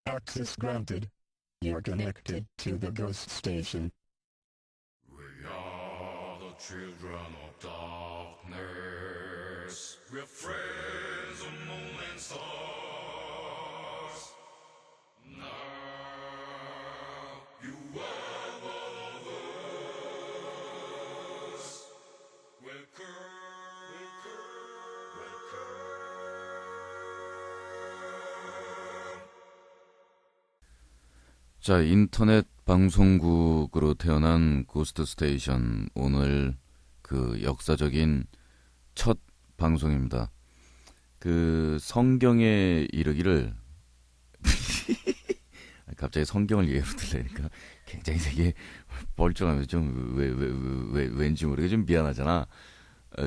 Access granted. You're connected to the ghost station. We are the children of darkness. We're friends of moon and stars. Now you are one of us. Welcome, welcome, welcome. 자, 인터넷 방송국으로 태어난 고스트 스테이션, 오늘 그 역사적인 첫 방송입니다. 그 성경에 이르기를 갑자기 성경을 예로 들으니까 굉장히 되게 뻘쭘하면서 좀 왠지 모르게 좀 미안하잖아.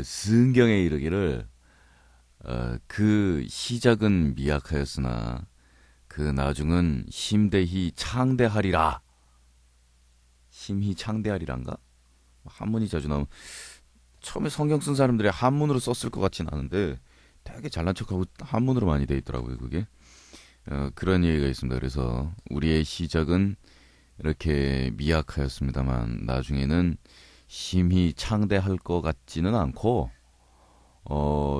성경에 이르기를 그 시작은 미약하였으나 그 나중은 심대히 창대하리라. 심히 창대하리란가? 한문이 자주 나오면 처음에 성경 쓴 사람들이 한문으로 썼을 것 같진 않은데 되게 잘난 척하고 한문으로 많이 돼 있더라고요, 그게. 그런 얘기가 있습니다. 그래서 우리의 시작은 이렇게 미약하였습니다만 나중에는 심히 창대할 것 같지는 않고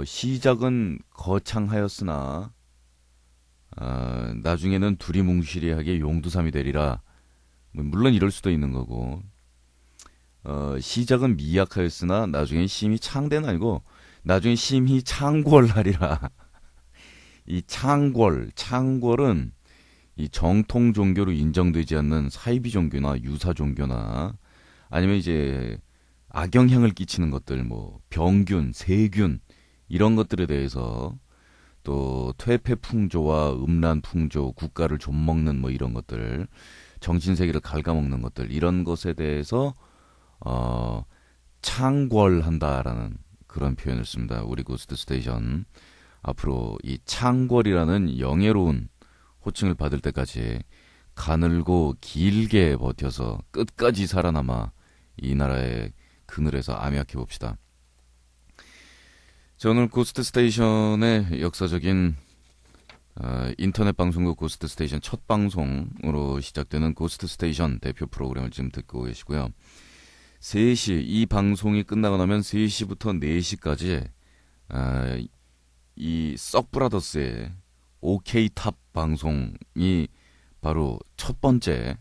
시작은 거창하였으나 나중에는 두리뭉실하게 용두삼이 되리라. 물론 이럴 수도 있는 거고, 시작은 미약하였으나 나중에 심히 창대는 아니고 나중에 심히 창궐하리라. 이 창궐은 이 정통 종교로 인정되지 않는 사이비 종교나 유사 종교나 아니면 이제 악영향을 끼치는 것들, 뭐 병균, 세균 이런 것들에 대해서, 또 퇴폐풍조와 음란풍조, 국가를 좀먹는 뭐 이런 것들, 정신세계를 갉아먹는 것들, 이런 것에 대해서 창궐한다라는 그런 표현을 씁니다. 우리 고스트 스테이션 앞으로 이 창궐이라는 영예로운 호칭을 받을 때까지 가늘고 길게 버텨서 끝까지 살아남아 이 나라의 그늘에서 암약해 봅시다. 자, 오늘 고스트 스테이션의 역사적인 인터넷 방송국 고스트 스테이션 첫 방송으로 시작되는 고스트 스테이션 대표 프로그램을 지금 듣고 계시고요. 3시, 이 방송이 끝나고 나면 3시부터 4시까지 이 썩브라더스의 OK탑 방송이 바로 첫 번째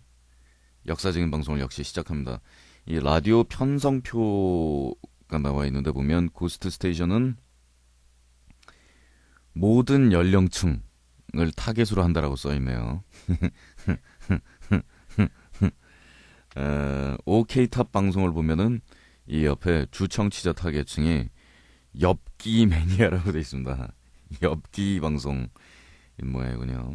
역사적인 방송을 역시 시작합니다. 이 라디오 편성표가 나와 있는데 보면 고스트 스테이션은 모든 연령층을 타겟으로 한다라고 써있네요. OK탑 방송을 보면은 이 옆에 주청취자 타겟층이 엽기 매니아라고 되어 있습니다. 엽기 방송 모양이군요.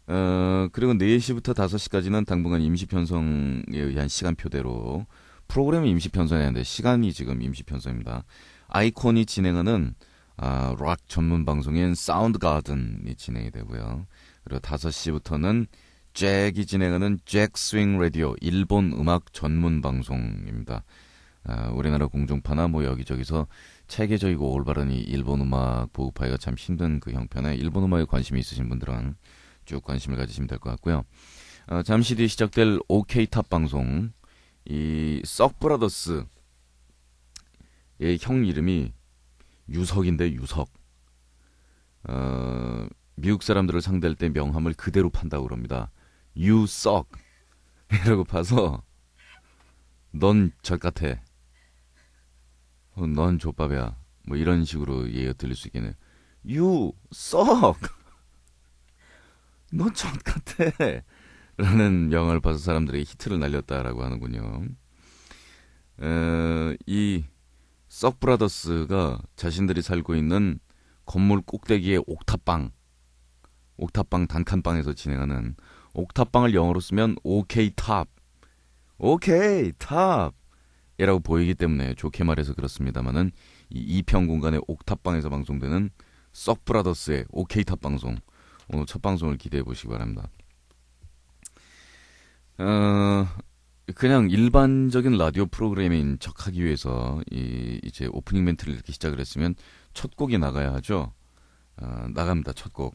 그리고 4시부터 5시까지는 당분간 임시 편성에 의한 시간표대로 프로그램이 임시 편성해야 하는데 시간이 지금 임시 편성입니다. 아이콘이 진행하는 락 전문 방송인 사운드 가든이 진행이 되고요. 그리고 5시부터는 잭이 진행하는 잭 스윙 라디오, 일본 음악 전문 방송입니다. 우리나라 공중파나 뭐 여기저기서 체계적이고 올바른 이 일본 음악 보급하기가 참 힘든 그 형편에 일본 음악에 관심이 있으신 분들은 쭉 관심을 가지시면 될 것 같고요. 잠시 뒤에 시작될 OK탑 방송, 이 썩브라더스의 형 이름이 유석인데 유석. 미국 사람들을 상대할 때 명함을 그대로 판다고 그럽니다. You suck 이라고 파서 넌 젖같아, 넌 족밥이야, 뭐 이런 식으로 얘기가 들릴 수 있겠네요. You suck, 넌 젖같아 라는 영화를 봐서 사람들이 히트를 날렸다라고 하는군요. 이 썩브라더스가 자신들이 살고 있는 건물 꼭대기의 옥탑방 단칸방에서 진행하는, 옥탑방을 영어로 쓰면 OK탑 이라고 보이기 때문에 좋게 말해서 그렇습니다만은 이 이평 공간의 옥탑방에서 방송되는 썩브라더스의 OK탑 방송, 오늘 첫 방송을 기대해 보시기 바랍니다. 그냥 일반적인 라디오 프로그램인 척하기 위해서 이제 오프닝 멘트를 이렇게 시작을 했으면 첫 곡이 나가야 하죠. 나갑니다. 첫 곡.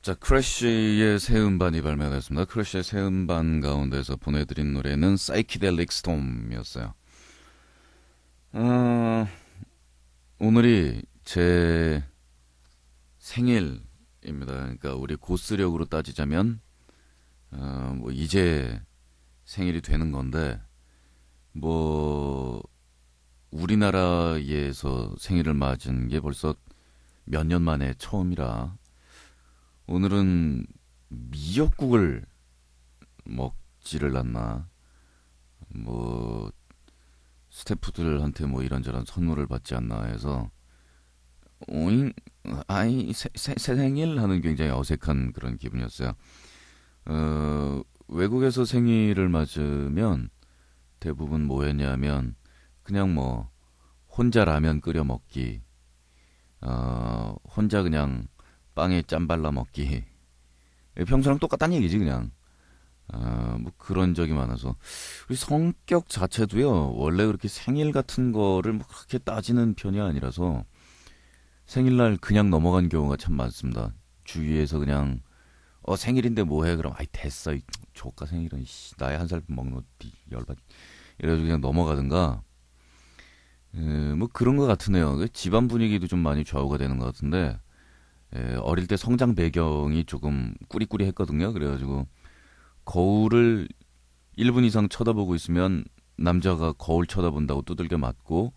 자, 크래쉬의 새 음반이 발매가 됐습니다. 크래쉬의 새 음반 가운데서 보내드린 노래는 사이키델릭 스톰이었어요. 오늘이 제 생일입니다. 그러니까 우리 고스력으로 따지자면 뭐 이제 생일이 되는 건데, 뭐 우리나라에서 생일을 맞은 게 벌써 몇 년 만에 처음이라 오늘은 미역국을 먹지를 않나, 뭐 스태프들한테 뭐 이런저런 선물을 받지 않나 해서 오잉 아이 새 생일 하는 굉장히 어색한 그런 기분이었어요. 외국에서 생일을 맞으면 대부분 뭐 했냐면 그냥 뭐 혼자 라면 끓여 먹기, 혼자 그냥 빵에 짬 발라 먹기, 평소랑 똑같다는 얘기지 그냥. 뭐 그런 적이 많아서 우리 성격 자체도요 원래 그렇게 생일 같은 거를 뭐 그렇게 따지는 편이 아니라서 생일날 그냥 넘어간 경우가 참 많습니다. 주위에서 그냥 생일인데 뭐해 그럼 아이 됐어 이 조카 생일은 씨, 나이 한 살 먹는 디 열받 이래가지고 그냥 넘어가든가. 뭐 그런 것 같으네요. 그 집안 분위기도 좀 많이 좌우가 되는 것 같은데, 어릴 때 성장 배경이 조금 꾸리꾸리했거든요. 그래가지고 거울을 1분 이상 쳐다보고 있으면 남자가 거울 쳐다본다고 두들겨 맞고,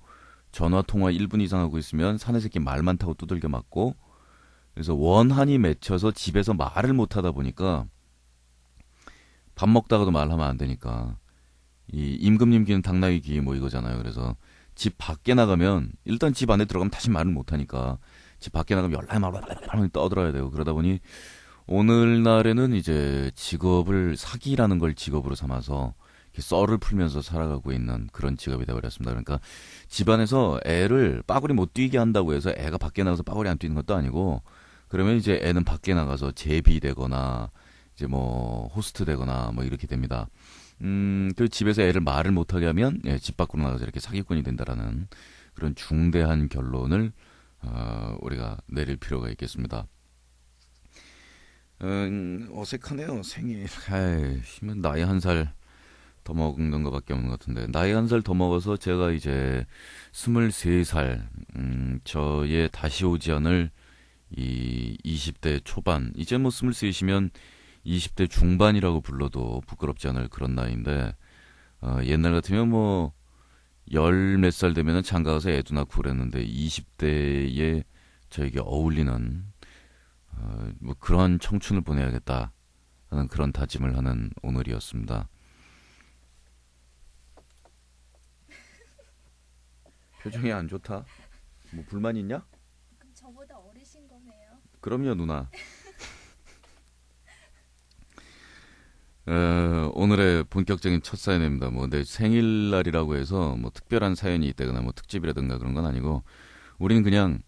전화 통화 1분 이상 하고 있으면 사내 새끼 말 많다고 두들겨 맞고, 그래서 원한이 맺혀서 집에서 말을 못 하다 보니까 밥 먹다가도 말하면 안 되니까 이 임금님 귀는 당나귀 귀 뭐 이거잖아요. 그래서 집 밖에 나가면 일단 집 안에 들어가면 다시 말을 못 하니까 집 밖에 나가면 연락을 떠들어야 되고, 그러다 보니 오늘날에는 이제 직업을 사기라는 걸 직업으로 삼아서 이렇게 썰을 풀면서 살아가고 있는 그런 직업이 되어버렸습니다. 그러니까 집안에서 애를 빠구리 못 뛰게 한다고 해서 애가 밖에 나가서 빠구리 안 뛰는 것도 아니고, 그러면 이제 애는 밖에 나가서 제비되거나 이제 뭐 호스트 되거나 뭐 이렇게 됩니다. 그 집에서 애를 말을 못하게 하면 집 밖으로 나가서 이렇게 사기꾼이 된다라는 그런 중대한 결론을 우리가 내릴 필요가 있겠습니다. 어색하네요 생일. 아이, 나이 한 살 더 먹는 것밖에 없는 것 같은데, 나이 한 살 더 먹어서 제가 이제 23살, 저의 다시 오지 않을 이 20대 초반, 이제 뭐 23이면 20대 중반이라고 불러도 부끄럽지 않을 그런 나이인데, 옛날 같으면 뭐 열 몇 살 되면은 장가 가서 애도 낳고 그랬는데 20대에 저에게 어울리는 뭐 그런 청춘을 보내야겠다 하는 그런 다짐을 하는 오늘이었습니다. 표정이 안 좋다. 뭐 불만 있냐? 그럼 저보다 어리신 거네요. 그럼요 누나. 오늘의 본격적인 첫 사연입니다. 뭐 내 생일날이라고 해서 뭐 특별한 사연이 있다거나 뭐 특집이라든가 그런 건 아니고, 우리는 그냥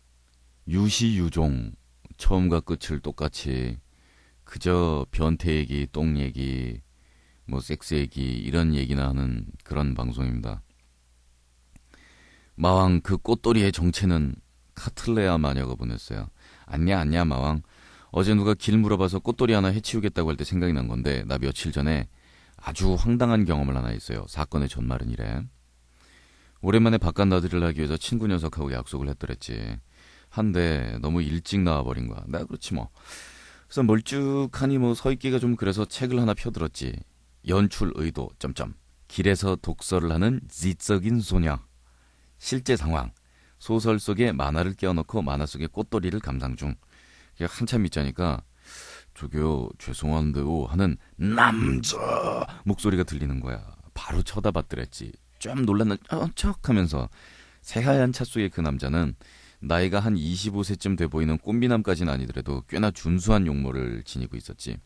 유시유종 처음과 끝을 똑같이 그저 변태 얘기, 똥 얘기, 뭐 섹스 얘기 이런 얘기나 하는 그런 방송입니다. 마왕 그 꽃돌이의 정체는 카틀레아 마녀가 보냈어요. 안냐 마왕. 어제 누가 길 물어봐서 꽃돌이 하나 해치우겠다고 할 때 생각이 난 건데, 나 며칠 전에 아주 황당한 경험을 하나 했어요. 사건의 전말은 이래. 오랜만에 바깥 나들이를 하기 위해서 친구 녀석하고 약속을 했더랬지. 한데 너무 일찍 나와버린 거야. 내가 그렇지 뭐. 그래서 멀쭉하니 뭐 서있기가 좀 그래서 책을 하나 펴들었지. 연출 의도 점점. 길에서 독서를 하는 지적인 소녀. 실제 상황. 소설 속에 만화를 끼워넣고 만화 속의 꽃돌이를 감상 중. 한참 있자니까 저기요 죄송한데요 하는 남자 목소리가 들리는 거야. 바로 쳐다봤더랬지. 좀 놀란 척하면서 새하얀 차 속의 그 남자는 나이가 한 25세쯤 돼 보이는 꽃미남까지는 아니더라도 꽤나 준수한 용모를 지니고 있었지.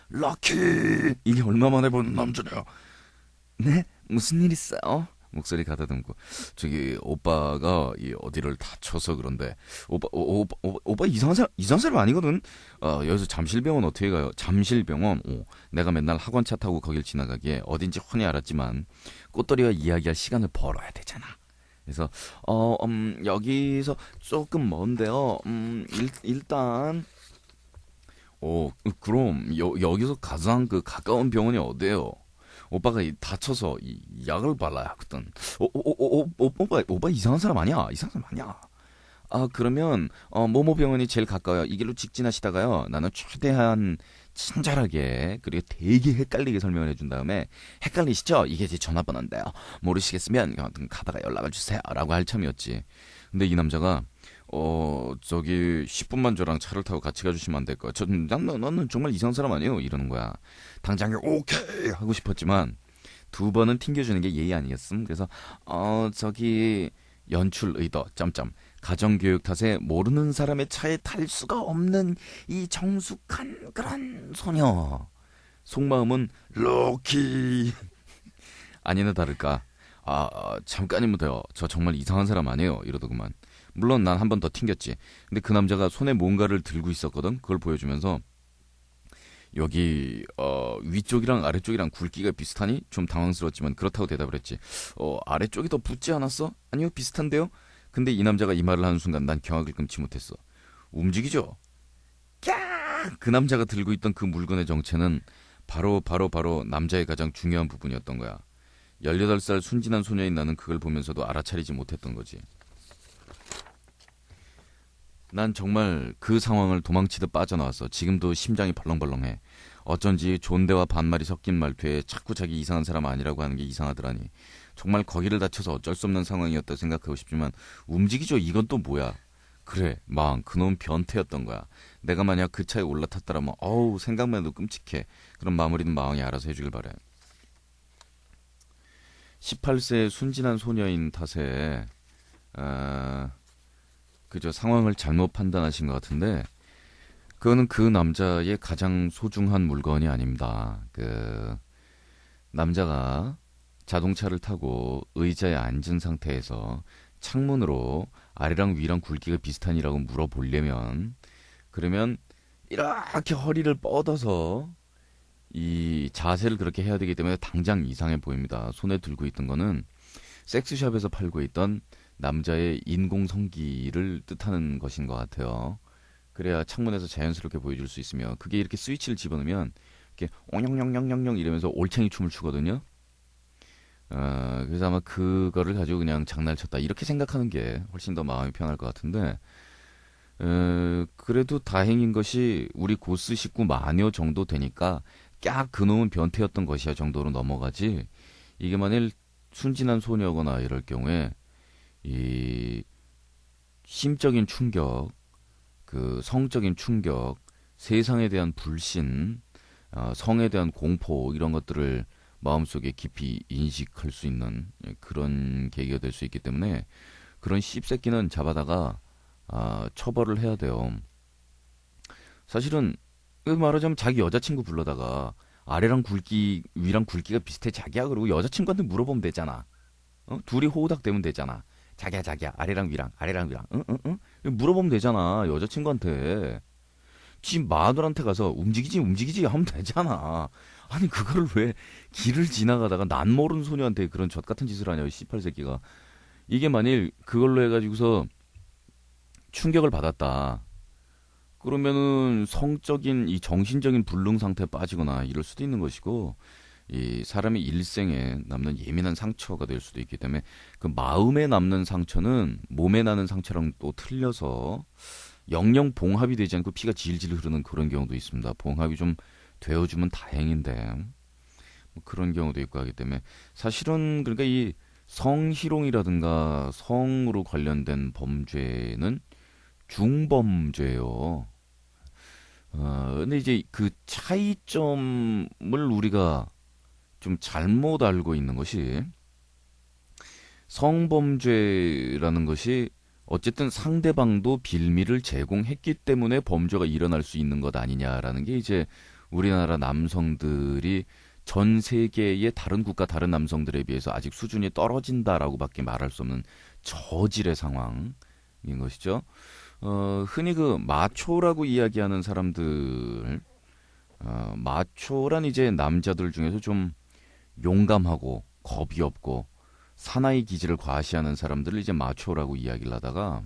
럭키! 이게 얼마만에 보는 남자냐? 네? 무슨 일 있어요? 목소리 가다듬고, 저기 오빠가 이 어디를 다쳐서 그런데 오빠 이상한 사람 아니거든. 여기서 잠실병원 어떻게 가요? 잠실병원. 내가 맨날 학원차 타고 거길 지나가기에 어딘지 훤히 알았지만 꽃돌이와 이야기할 시간을 벌어야 되잖아. 그래서 여기서 조금 먼데요. 일단 그럼 여기서 가장 그 가까운 병원이 어디예요? 오빠가 다쳐서 약을 발라야 하거든. 오빠 이상한 사람 아니야? 이상한 사람 아니야? 아, 그러면 모모 병원이 제일 가까워요. 이 길로 직진하시다가요. 나는 최대한 친절하게 그리고 되게 헷갈리게 설명을 해준 다음에 헷갈리시죠? 이게 제 전화번호인데요. 모르시겠으면 가다가 연락을 주세요. 라고 할 참이었지. 근데 이 남자가 저기 10분만 저랑 차를 타고 같이 가주시면 안 될까요? 너는 정말 이상한 사람 아니에요? 이러는 거야. 당장에 오케이 하고 싶었지만 두 번은 튕겨주는 게 예의 아니겠음? 그래서 저기 연출 의도 점점 가정교육 탓에 모르는 사람의 차에 탈 수가 없는 이 정숙한 그런 소녀. 속마음은 로키. 아니나 다를까. 잠깐이면 돼요. 저 정말 이상한 사람 아니에요. 이러더구만. 물론 난 한 번 더 튕겼지. 근데 그 남자가 손에 뭔가를 들고 있었거든. 그걸 보여주면서 여기 위쪽이랑 아래쪽이랑 굵기가 비슷하니? 좀 당황스러웠지만 그렇다고 대답을 했지. 아래쪽이 더 붙지 않았어? 아니요, 비슷한데요? 근데 이 남자가 이 말을 하는 순간 난 경악을 금치 못했어. 움직이죠? 캬! 그 남자가 들고 있던 그 물건의 정체는 바로 남자의 가장 중요한 부분이었던 거야. 18살 순진한 소녀인 나는 그걸 보면서도 알아차리지 못했던 거지. 난 정말 그 상황을 도망치듯 빠져나왔어. 지금도 심장이 벌렁벌렁해. 어쩐지 존대와 반말이 섞인 말투에 자꾸 자기 이상한 사람 아니라고 하는 게 이상하더라니. 정말 거기를 다쳐서 어쩔 수 없는 상황이었다 생각하고 싶지만 움직이죠. 이건 또 뭐야. 그래, 그놈 변태였던 거야. 내가 만약 그 차에 올라탔더라면 생각만 해도 끔찍해. 그럼 마무리는 마왕이 알아서 해주길 바래. 18세의 순진한 소녀인 탓에 그저 상황을 잘못 판단하신 것 같은데 그거는 그 남자의 가장 소중한 물건이 아닙니다. 그 남자가 자동차를 타고 의자에 앉은 상태에서 창문으로 아래랑 위랑 굵기가 비슷하니라고 물어보려면 그러면 이렇게 허리를 뻗어서 이 자세를 그렇게 해야 되기 때문에 당장 이상해 보입니다. 손에 들고 있던 거는 섹스샵에서 팔고 있던 남자의 인공성기를 뜻하는 것인 것 같아요. 그래야 창문에서 자연스럽게 보여줄 수 있으며 그게 이렇게 스위치를 집어넣으면 이렇게 옹룡룡룡룡룡 이러면서 올챙이 춤을 추거든요. 그래서 아마 그거를 가지고 그냥 장난을 쳤다 이렇게 생각하는 게 훨씬 더 마음이 편할 것 같은데 그래도 다행인 것이 우리 고스 식구 마녀 정도 되니까 깍 그놈은 변태였던 것이야 정도로 넘어가지. 이게 만일 순진한 소녀거나 이럴 경우에 이 심적인 충격, 그 성적인 충격, 세상에 대한 불신, 성에 대한 공포 이런 것들을 마음속에 깊이 인식할 수 있는 그런 계기가 될 수 있기 때문에 그런 씹새끼는 잡아다가 처벌을 해야 돼요. 사실은 말하자면 자기 여자친구 불러다가 아래랑 굵기, 위랑 굵기가 비슷해 자기야 그러고 여자친구한테 물어보면 되잖아. 둘이 호우닥대면 되잖아. 자기야 아래랑 위랑 응? 물어보면 되잖아 여자친구한테. 지 마누라한테 가서 움직이지 하면 되잖아. 아니 그거를 왜 길을 지나가다가 난 모르는 소녀한테 그런 젖 같은 짓을 하냐 이 씨팔 새끼가. 이게 만일 그걸로 해가지고서 충격을 받았다 그러면은 성적인 이 정신적인 불능 상태에 빠지거나 이럴 수도 있는 것이고 이 사람의 일생에 남는 예민한 상처가 될 수도 있기 때문에 그 마음에 남는 상처는 몸에 나는 상처랑 또 틀려서 영영 봉합이 되지 않고 피가 질질 흐르는 그런 경우도 있습니다. 봉합이 좀 되어주면 다행인데 뭐 그런 경우도 있고 하기 때문에 사실은 그러니까 이 성희롱이라든가 성으로 관련된 범죄는 중범죄예요. 근데 이제 그 차이점을 우리가 좀 잘못 알고 있는 것이 성범죄라는 것이 어쨌든 상대방도 빌미를 제공했기 때문에 범죄가 일어날 수 있는 것 아니냐라는 게 이제 우리나라 남성들이 전 세계의 다른 국가 다른 남성들에 비해서 아직 수준이 떨어진다라고밖에 말할 수 없는 저질의 상황인 것이죠. 흔히 그 마초라고 이야기하는 사람들, 마초란 이제 남자들 중에서 좀 용감하고 겁이 없고 사나이 기질을 과시하는 사람들을 이제 마초라고 이야기를 하다가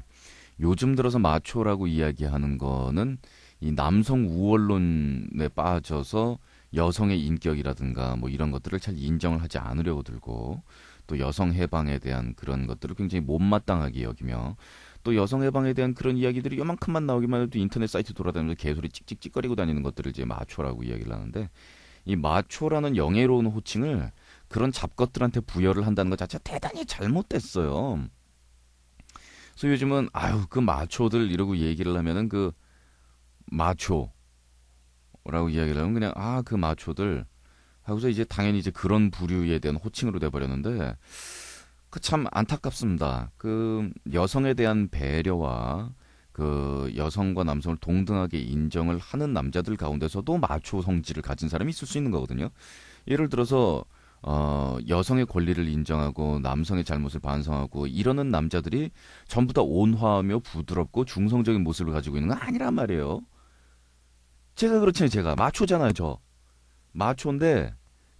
요즘 들어서 마초라고 이야기하는 거는 이 남성 우월론에 빠져서 여성의 인격이라든가 뭐 이런 것들을 잘 인정을 하지 않으려고 들고 또 여성 해방에 대한 그런 것들을 굉장히 못마땅하게 여기며 또 여성 해방에 대한 그런 이야기들이 요만큼만 나오기만 해도 인터넷 사이트 돌아다니면서 개소리 찍찍찍거리고 다니는 것들을 이제 마초라고 이야기를 하는데 이 마초라는 영예로운 호칭을 그런 잡것들한테 부여를 한다는 것 자체가 대단히 잘못됐어요. 그래서 요즘은 아유 그 마초들 이러고 얘기를 하면은 그 마초라고 이야기를 하면 그냥 아 그 마초들 하고서 이제 당연히 이제 그런 부류에 대한 호칭으로 돼버렸는데 그 참 안타깝습니다. 그 여성에 대한 배려와 그 여성과 남성을 동등하게 인정을 하는 남자들 가운데서도 마초 성질을 가진 사람이 있을 수 있는 거거든요. 예를 들어서 여성의 권리를 인정하고 남성의 잘못을 반성하고 이러는 남자들이 전부 다 온화하며 부드럽고 중성적인 모습을 가지고 있는 건 아니란 말이에요. 제가 그렇잖아요. 제가 마초잖아요. 저 마초인데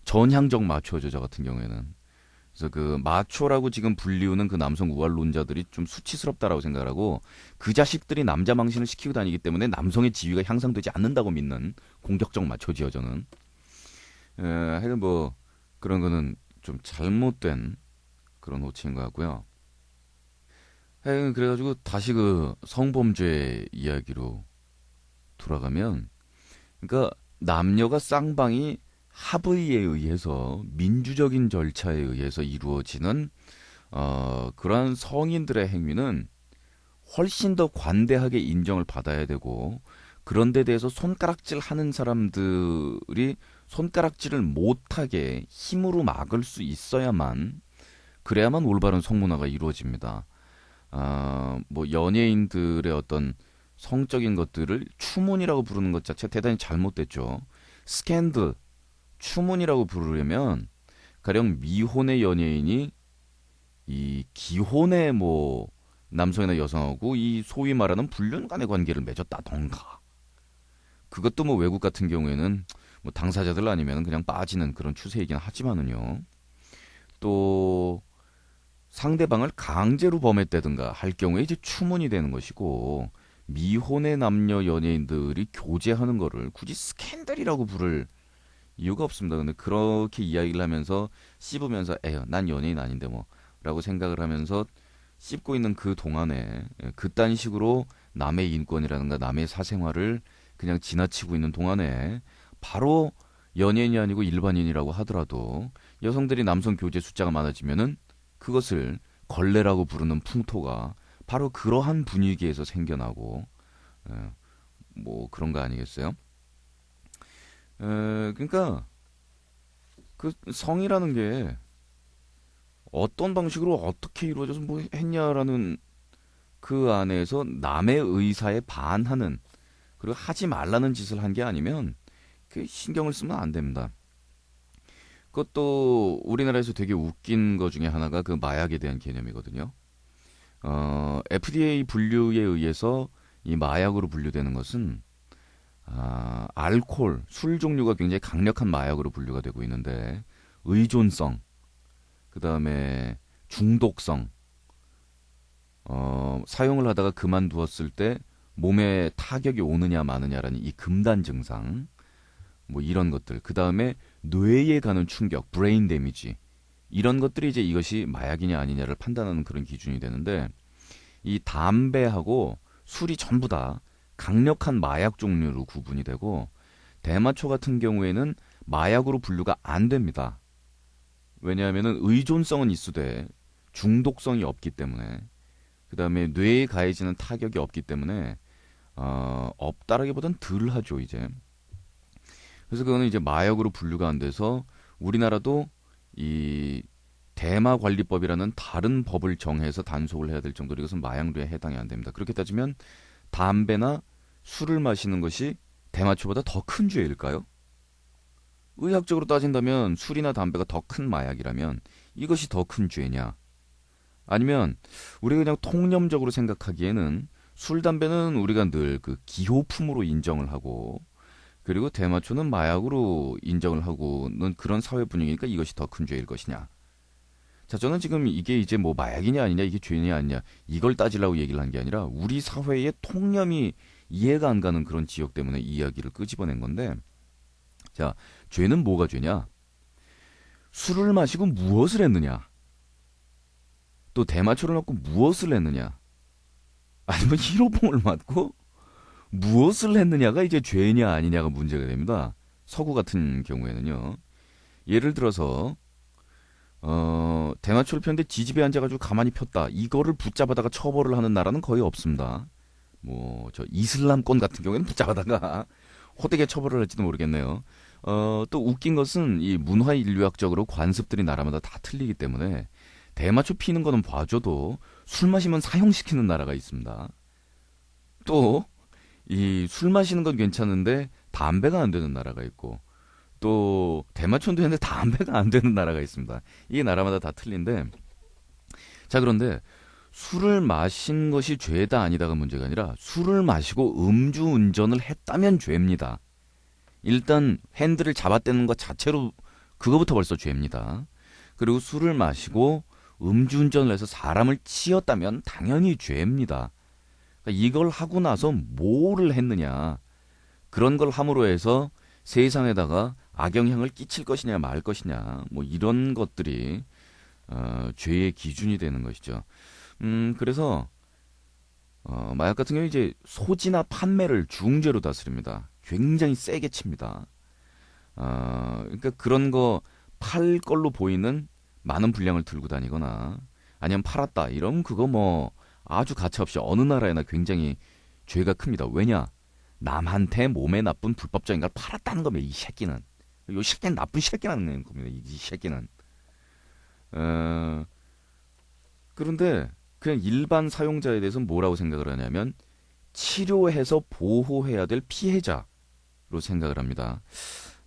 전향적 마초죠. 저 같은 경우에는. 그래서 그 마초라고 지금 불리우는 그 남성 우월론자들이 좀 수치스럽다라고 생각을 하고 그 자식들이 남자 망신을 시키고 다니기 때문에 남성의 지위가 향상되지 않는다고 믿는 공격적 마초지요. 저는. 하여간 뭐 그런 거는 좀 잘못된 그런 호칭인 것 같고요. 하여간 그래가지고 다시 그 성범죄 이야기로 돌아가면 그러니까 남녀가 쌍방이 합의에 의해서 민주적인 절차에 의해서 이루어지는 그러한 성인들의 행위는 훨씬 더 관대하게 인정을 받아야 되고 그런 데 대해서 손가락질 하는 사람들이 손가락질을 못하게 힘으로 막을 수 있어야만 그래야만 올바른 성문화가 이루어집니다. 뭐 연예인들의 어떤 성적인 것들을 추문이라고 부르는 것 자체가 대단히 잘못됐죠. 스캔들, 추문이라고 부르려면 가령 미혼의 연예인이 이 기혼의 뭐 남성이나 여성하고 이 소위 말하는 불륜 간의 관계를 맺었다던가 그것도 뭐 외국 같은 경우에는 뭐 당사자들 아니면 그냥 빠지는 그런 추세이긴 하지만은요. 또 상대방을 강제로 범했다든가 할 경우에 이제 추문이 되는 것이고 미혼의 남녀 연예인들이 교제하는 거를 굳이 스캔들이라고 부를 이유가 없습니다. 근데 그렇게 이야기를 하면서 씹으면서 에휴 난 연예인 아닌데 뭐 라고 생각을 하면서 씹고 있는 그 동안에 그딴 식으로 남의 인권이라든가 남의 사생활을 그냥 지나치고 있는 동안에 바로 연예인이 아니고 일반인이라고 하더라도 여성들이 남성 교제 숫자가 많아지면은 그것을 걸레라고 부르는 풍토가 바로 그러한 분위기에서 생겨나고 뭐 그런 거 아니겠어요? 그러니까 그 성이라는 게 어떤 방식으로 어떻게 이루어져서 뭐 했냐라는 그 안에서 남의 의사에 반하는 그리고 하지 말라는 짓을 한 게 아니면 그 신경을 쓰면 안 됩니다. 그것도 우리나라에서 되게 웃긴 거 중에 하나가 그 마약에 대한 개념이거든요. FDA 분류에 의해서 이 마약으로 분류되는 것은 알코올, 술 종류가 굉장히 강력한 마약으로 분류가 되고 있는데 의존성, 그 다음에 중독성, 사용을 하다가 그만두었을 때 몸에 타격이 오느냐 마느냐라는 이 금단 증상, 뭐 이런 것들, 그 다음에 뇌에 가는 충격, 브레인 데미지, 이런 것들이 이제 이것이 마약이냐 아니냐를 판단하는 그런 기준이 되는데 이 담배하고 술이 전부 다 강력한 마약 종류로 구분이 되고 대마초 같은 경우에는 마약으로 분류가 안 됩니다. 왜냐하면은 의존성은 있으되 중독성이 없기 때문에 그 다음에 뇌에 가해지는 타격이 없기 때문에 없다라기보단 덜하죠 이제. 그래서 그거는 이제 마약으로 분류가 안 돼서 우리나라도 이 대마관리법이라는 다른 법을 정해서 단속을 해야 될 정도로 이것은 마약류에 해당이 안 됩니다. 그렇게 따지면 담배나 술을 마시는 것이 대마초보다 더 큰 죄일까요? 의학적으로 따진다면 술이나 담배가 더 큰 마약이라면 이것이 더 큰 죄냐? 아니면 우리가 그냥 통념적으로 생각하기에는 술, 담배는 우리가 늘 그 기호품으로 인정을 하고 그리고 대마초는 마약으로 인정을 하고는 그런 사회 분위기니까 이것이 더 큰 죄일 것이냐? 자, 저는 지금 이게 이제 뭐 마약이냐 아니냐, 이게 죄냐 아니냐, 이걸 따지려고 얘기를 한 게 아니라 우리 사회의 통념이 이해가 안 가는 그런 지역 때문에 이야기를 끄집어낸 건데, 자, 죄는 뭐가 죄냐? 술을 마시고 무엇을 했느냐? 또 대마초를 맞고 무엇을 했느냐? 아니면 히로뽕을 맞고 무엇을 했느냐가 이제 죄냐 아니냐가 문제가 됩니다. 서구 같은 경우에는요. 예를 들어서 대마초를 폈는데 지지배 앉아가지고 가만히 폈다. 이거를 붙잡아다가 처벌을 하는 나라는 거의 없습니다. 뭐 저 이슬람권 같은 경우에는 붙잡아다가 호되게 처벌을 할지도 모르겠네요. 또 웃긴 것은 이 문화 인류학적으로 관습들이 나라마다 다 틀리기 때문에 대마초 피는 거는 봐줘도 술 마시면 사형시키는 나라가 있습니다. 또 이 술 마시는 건 괜찮은데 담배가 안 되는 나라가 있고, 또 대마초는 되는데 담배가 안 되는 나라가 있습니다. 이게 나라마다 다 틀린데, 자, 그런데 술을 마신 것이 죄다 아니다가 문제가 아니라 술을 마시고 음주운전을 했다면 죄입니다. 일단 핸들을 잡아떼는 것 자체로 그거부터 벌써 죄입니다. 그리고 술을 마시고 음주운전을 해서 사람을 치었다면 당연히 죄입니다. 그러니까 이걸 하고 나서 뭐를 했느냐, 그런 걸 함으로 해서 세상에다가 악영향을 끼칠 것이냐 말 것이냐, 뭐 이런 것들이 죄의 기준이 되는 것이죠. 그래서 마약 같은 경우 이제 소지나 판매를 중죄로 다스립니다. 굉장히 세게 칩니다. 그러니까 그런 거 팔 걸로 보이는 많은 분량을 들고 다니거나 아니면 팔았다 이러면 그거 뭐 아주 가차없이 어느 나라에나 굉장히 죄가 큽니다. 왜냐? 남한테 몸에 나쁜 불법적인 걸 팔았다는 겁니다. 이 새끼는. 이 새끼는 나쁜 새끼라는 겁니다. 이 새끼는. 그런데 그냥 일반 사용자에 대해서는 뭐라고 생각을 하냐면 치료해서 보호해야 될 피해자로 생각을 합니다.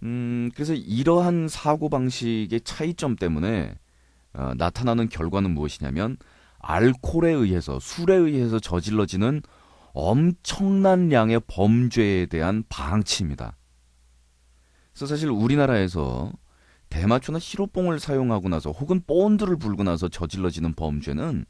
그래서 이러한 사고방식의 차이점 때문에 나타나는 결과는 무엇이냐면 알코올에 의해서, 술에 의해서 저질러지는 엄청난 양의 범죄에 대한 방치입니다. 그래서 사실 우리나라에서 대마초나 히로뽕을 사용하고 나서 혹은 본드를 불고 나서 저질러지는 범죄는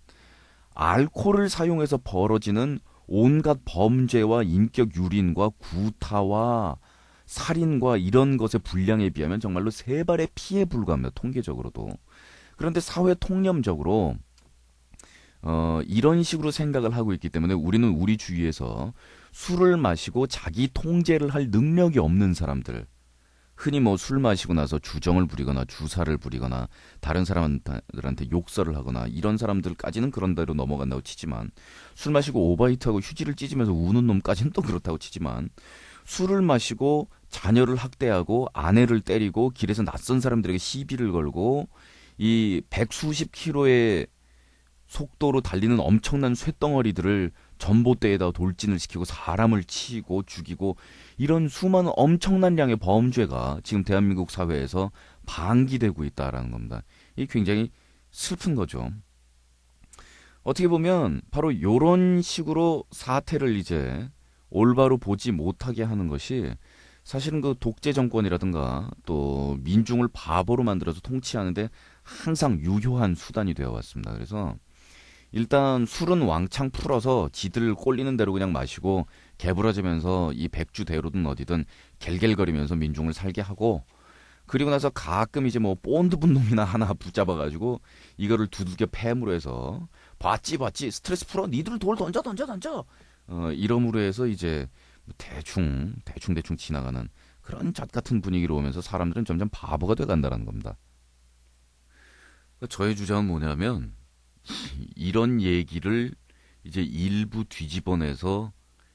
알코올을 사용해서 벌어지는 온갖 범죄와 인격 유린과 구타와 살인과 이런 것의 분량에 비하면 정말로 세 발의 피에 불과합니다. 통계적으로도. 그런데 사회 통념적으로 이런 식으로 생각을 하고 있기 때문에 우리는 우리 주위에서 술을 마시고 자기 통제를 할 능력이 없는 사람들, 흔히 뭐 술 마시고 나서 주정을 부리거나 주사를 부리거나 다른 사람들한테 욕설을 하거나 이런 사람들까지는 그런 대로 넘어간다고 치지만, 술 마시고 오바이트하고 휴지를 찢으면서 우는 놈까지는 또 그렇다고 치지만, 술을 마시고 자녀를 학대하고 아내를 때리고 길에서 낯선 사람들에게 시비를 걸고 이 백수십 킬로의 속도로 달리는 엄청난 쇳덩어리들을 전봇대에다 돌진을 시키고 사람을 치고 죽이고 이런 수많은 엄청난 양의 범죄가 지금 대한민국 사회에서 방기되고 있다라는 겁니다. 이게 굉장히 슬픈 거죠. 어떻게 보면 바로 이런 식으로 사태를 이제 올바로 보지 못하게 하는 것이 사실은 그 독재 정권이라든가 또 민중을 바보로 만들어서 통치하는데 항상 유효한 수단이 되어 왔습니다. 그래서 일단 술은 왕창 풀어서 지들 꼴리는 대로 그냥 마시고 개부러지면서 이 백주대로든 어디든 갤갤거리면서 민중을 살게 하고, 그리고 나서 가끔 이제 뭐 본드분 놈이나 하나 붙잡아가지고 이거를 두들겨 팹으로 해서 봤지 스트레스 풀어 니들 돌 던져 이러므로 해서 이제 대충 지나가는 그런 잣 같은 분위기로 오면서 사람들은 점점 바보가 돼간다는 겁니다. 저의 주장은 뭐냐면 이런 얘기를 이제 일부 뒤집어내서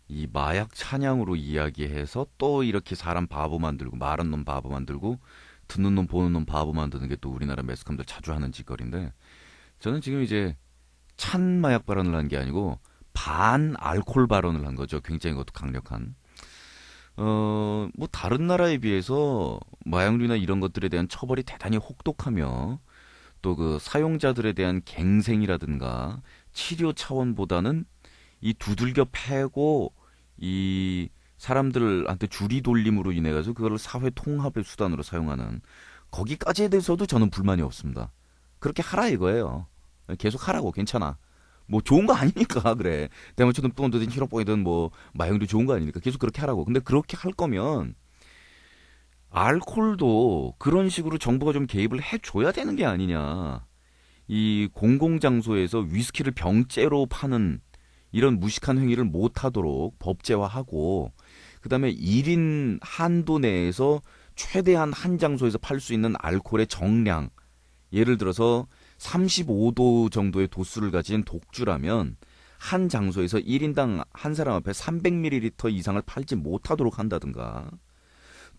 이 마약 찬양으로 이야기해서 또 이렇게 사람 바보 만들고 말하는 놈 바보 만들고 듣는 놈 보는 놈 바보 만드는 게 또 우리나라 매스컴들 자주 하는 짓거리인데, 저는 지금 이제 찬 마약 발언을 한 게 아니고 반 알코올 발언을 한 거죠. 굉장히 그것도 강력한. 뭐 다른 나라에 비해서 마약류나 이런 것들에 대한 처벌이 대단히 혹독하며 또 그 사용자들에 대한 갱생이라든가 치료 차원보다는 이 두들겨 패고 이 사람들한테 줄이 돌림으로 인해 가지고 그거를 사회 통합의 수단으로 사용하는 거기까지에 대해서도 저는 불만이 없습니다. 그렇게 하라 이거예요. 계속 하라고, 괜찮아. 뭐 좋은 거 아니니까 그래. 대마초든 뚜건든 히로뽕이든 뭐 마용도 좋은 거 아니니까 계속 그렇게 하라고. 근데 그렇게 할 거면 알코올도 그런 식으로 정부가 좀 개입을 해줘야 되는 게 아니냐. 이 공공장소에서 위스키를 병째로 파는 이런 무식한 행위를 못하도록 법제화하고, 그 다음에 1인 한도 내에서 최대한 한 장소에서 팔 수 있는 알코올의 정량, 예를 들어서 35도 정도의 도수를 가진 독주라면 한 장소에서 1인당 한 사람 앞에 300ml 이상을 팔지 못하도록 한다든가,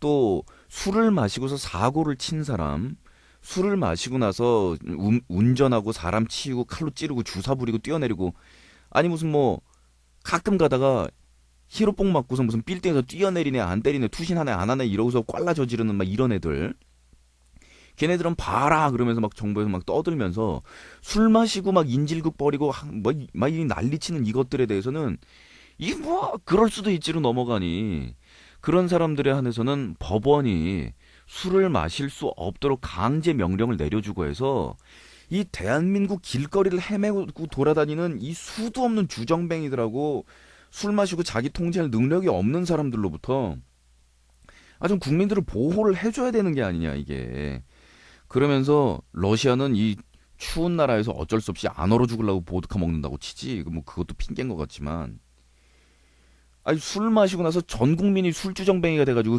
또 술을 마시고서 사고를 친 사람, 술을 마시고 나서 운전하고 사람 치우고 칼로 찌르고 주사 부리고 뛰어내리고, 아니 무슨 뭐 가끔 가다가 히로뽕 맞고서 무슨 빌딩에서 뛰어내리네 안 때리네 투신하네 안 하네 이러고서 꽐라 저지르는 막 이런 애들, 걔네들은 봐라 그러면서 막 정부에서 막 떠들면서 술 마시고 막 인질극 벌이고 막 이 난리치는 이것들에 대해서는 이 뭐 그럴 수도 있지로 넘어가니, 그런 사람들에 한해서는 법원이 술을 마실 수 없도록 강제 명령을 내려주고 해서 이 대한민국 길거리를 헤매고 돌아다니는 이 수도 없는 주정뱅이들하고 술 마시고 자기 통제할 능력이 없는 사람들로부터 좀 국민들을 보호를 해줘야 되는 게 아니냐 이게. 그러면서 러시아는 이 추운 나라에서 어쩔 수 없이 안 얼어 죽으려고 보드카 먹는다고 치지, 뭐 그것도 핑계인 것 같지만, 아니 술 마시고 나서 전 국민이 술주정뱅이가 돼가지고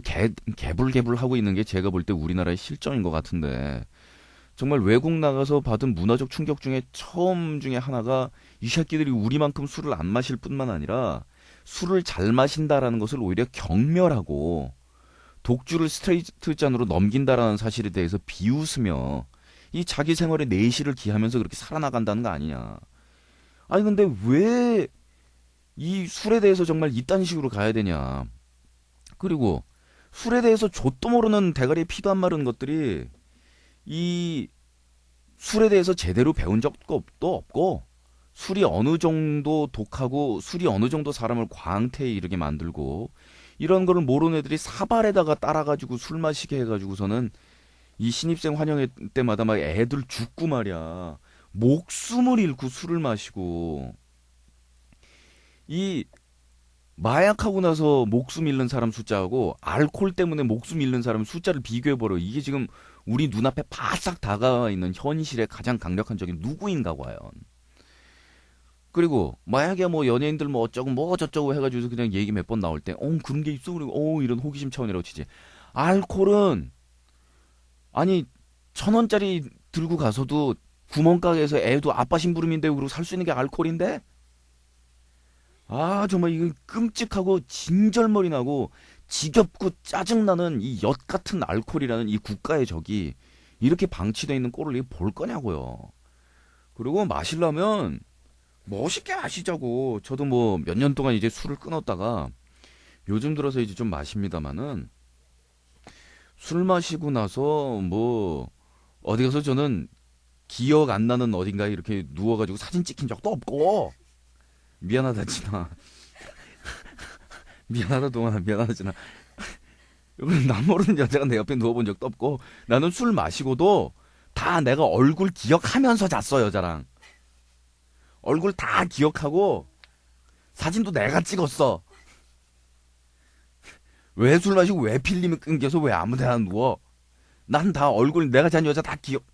개불개불하고 있는 게 제가 볼 때 우리나라의 실정인 것 같은데, 정말 외국 나가서 받은 문화적 충격 중에 처음 중에 하나가 이 새끼들이 우리만큼 술을 안 마실 뿐만 아니라 술을 잘 마신다라는 것을 오히려 경멸하고 독주를 스트레이트 잔으로 넘긴다라는 사실에 대해서 비웃으며 이 자기 생활에 내실을 기하면서 그렇게 살아나간다는 거 아니냐. 아니 근데 왜 이 술에 대해서 정말 이딴 식으로 가야 되냐. 그리고 술에 대해서 좆도 모르는 대가리에 피도 안 마른 것들이 이 술에 대해서 제대로 배운 적도 없고, 술이 어느 정도 독하고 술이 어느 정도 사람을 광태에 이르게 만들고 이런 거를 모르는 애들이 사발에다가 따라가지고 술 마시게 해가지고서는 이 신입생 환영회 때마다 막 애들 죽고 말이야. 목숨을 잃고 술을 마시고, 이 마약하고 나서 목숨 잃는 사람 숫자하고 알코올 때문에 목숨 잃는 사람 숫자를 비교해버려. 이게 지금 우리 눈앞에 바싹 다가와 있는 현실의 가장 강력한 적이 누구인가 과연. 그리고 마약이야 뭐 연예인들 뭐 어쩌고 뭐 어쩌고 해가지고 그냥 얘기 몇 번 나올 때 그런 게 있어 그리고 이런 호기심 차원이라고 치지. 알코올은 아니 1,000원짜리 들고 가서도 구멍가게에서 애도 아빠 심부름인데 그러고 살 수 있는 게 알코올인데? 정말 이거 끔찍하고 진절머리 나고 지겹고 짜증나는 이 엿 같은 알코올이라는 이 국가의 적이 이렇게 방치되어 있는 꼴을 볼 거냐고요. 그리고 마시려면 멋있게 마시자고. 저도 뭐 몇 년 동안 이제 술을 끊었다가 요즘 들어서 이제 좀 마십니다만은, 술 마시고 나서 뭐 어디 가서 저는 기억 안 나는 어딘가에 이렇게 누워가지고 사진 찍힌 적도 없고, 미안하다 진아. 미안하다 동아. 미안하다 진아. 남 모르는 여자가 내 옆에 누워본 적도 없고, 나는 술 마시고도 다 내가 얼굴 기억하면서 잤어. 여자랑 얼굴 다 기억하고 사진도 내가 찍었어. 왜 술 마시고 왜 필름이 끊겨서 왜 아무 데나 누워. 난 다 얼굴 내가 잔 여자 다 기억.